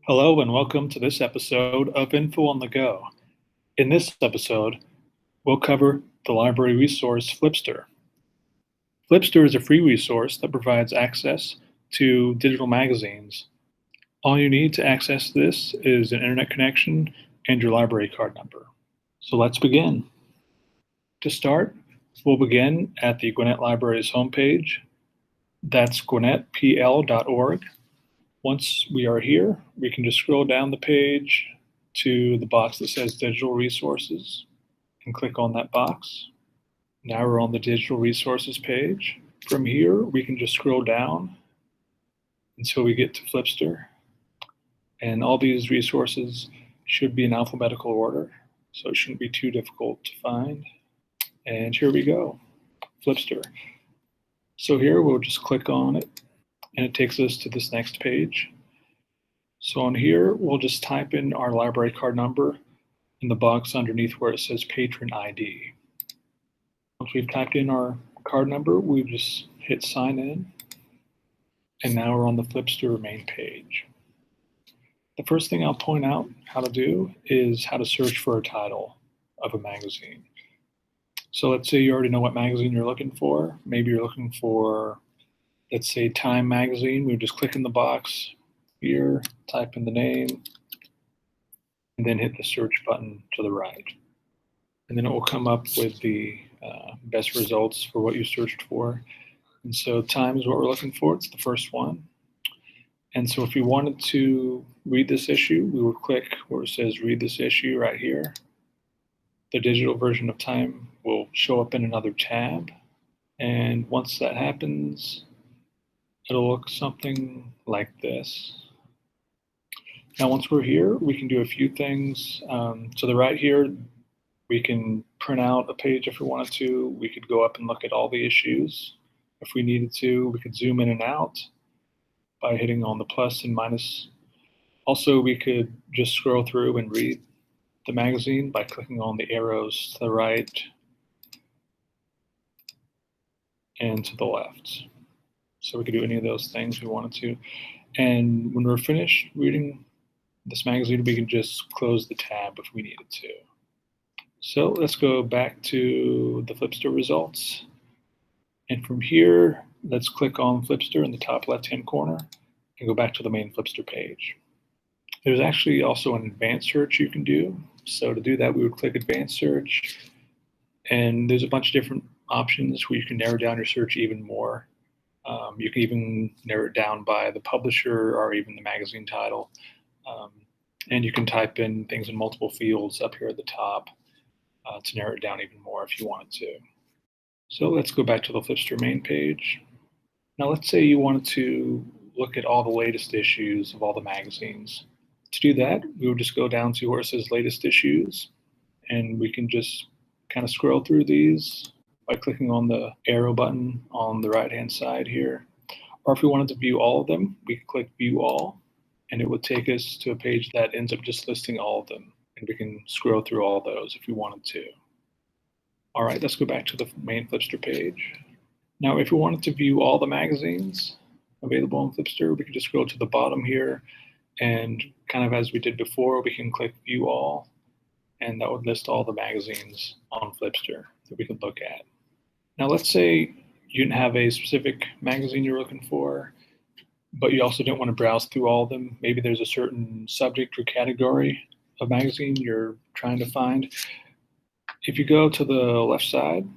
Hello and welcome to this episode of Info on the Go. In this episode, we'll cover the library resource Flipster. Flipster is a free resource that provides access to digital magazines. All you need to access this is an internet connection and your library card number. So let's begin. To start, we'll begin at the Gwinnett Library's homepage. That's gwinnettpl.org. Once we are here, we can just scroll down the page to the box that says Digital Resources and click on that box. Now we're on the Digital Resources page. From here, we can just scroll down until we get to Flipster. And all these resources should be in alphabetical order, so it shouldn't be too difficult to find. And here we go, Flipster. So here we'll just click on it, and it takes us to this next page. So on here, we'll just type in our library card number in the box underneath where it says Patron ID. Once we've typed in our card number, we just hit sign in, and now we're on the Flipster main page. The first thing I'll point out how to do is how to search for a title of a magazine. So let's say you already know what magazine you're looking for. Maybe you're looking for, let's say, Time magazine. We just click in the box here, type in the name, and then hit the search button to the right. And then it will come up with the best results for what you searched for. And so Time is what we're looking for. It's the first one. And so if we wanted to read this issue, we would click where it says read this issue right here. The digital version of Time will show up in another tab. And once that happens, it'll look something like this. Now, once we're here, we can do a few things. To the right here, we can print out a page if we wanted to. We could go up and look at all the issues. If we needed to, we could zoom in and out by hitting on the plus and minus. Also, we could just scroll through and read the magazine by clicking on the arrows to the right and to the left. So we could do any of those things we wanted to. And when we're finished reading this magazine, we can just close the tab if we needed to. So let's go back to the Flipster results. And from here, let's click on Flipster in the top left-hand corner and go back to the main Flipster page. There's actually also an advanced search you can do. So to do that, we would click advanced search, and there's a bunch of different options where you can narrow down your search even more. You can even narrow it down by the publisher or even the magazine title. And you can type in things in multiple fields up here at the top to narrow it down even more if you wanted to. So let's go back to the Flipster main page. Now let's say you wanted to look at all the latest issues of all the magazines. To do that, we would just go down to where it says latest issues, and we can just kind of scroll through these by clicking on the arrow button on the right-hand side here. Or if we wanted to view all of them, we could click View All, and it would take us to a page that ends up just listing all of them. And we can scroll through all those if we wanted to. All right, let's go back to the main Flipster page. Now, if we wanted to view all the magazines available on Flipster, we could just scroll to the bottom here, and kind of as we did before, we can click View All, and that would list all the magazines on Flipster that we could look at. Now, let's say you didn't have a specific magazine you're looking for, but you also didn't want to browse through all of them. Maybe there's a certain subject or category of magazine you're trying to find. If you go to the left side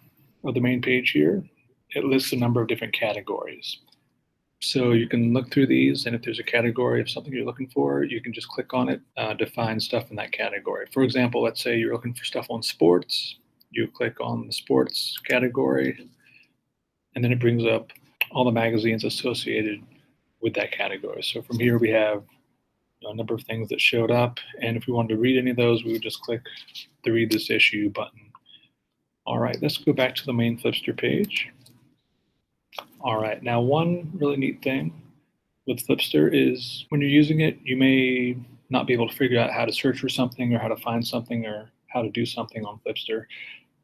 of the main page here, it lists a number of different categories. So you can look through these, and if there's a category of something you're looking for, you can just click on it to find stuff in that category. For example, let's say you're looking for stuff on sports. You click on the sports category, and then it brings up all the magazines associated with that category. So from here we have a number of things that showed up, and if we wanted to read any of those, we would just click the Read This Issue button. All right, let's go back to the main Flipster page. All right, now one really neat thing with Flipster is when you're using it, you may not be able to figure out how to search for something or how to find something or how to do something on Flipster.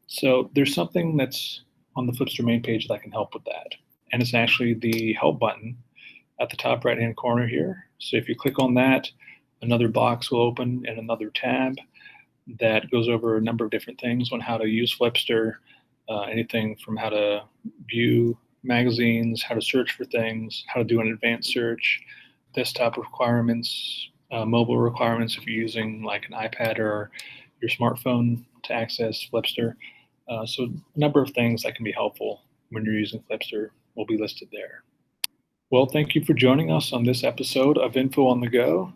So there's something that's on the Flipster main page that can help with that. And it's actually the help button at the top right-hand corner here. So if you click on that, Another box will open in another tab that goes over a number of different things on how to use Flipster, anything from how to view magazines, how to search for things, how to do an advanced search, desktop requirements, mobile requirements if you're using like an iPad or your smartphone to access Flipster. So a number of things that can be helpful when you're using Flipster will be listed there. Well, thank you for joining us on this episode of Info on the Go,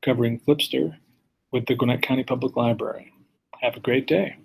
covering Flipster with the Gwinnett County Public Library. Have a great day.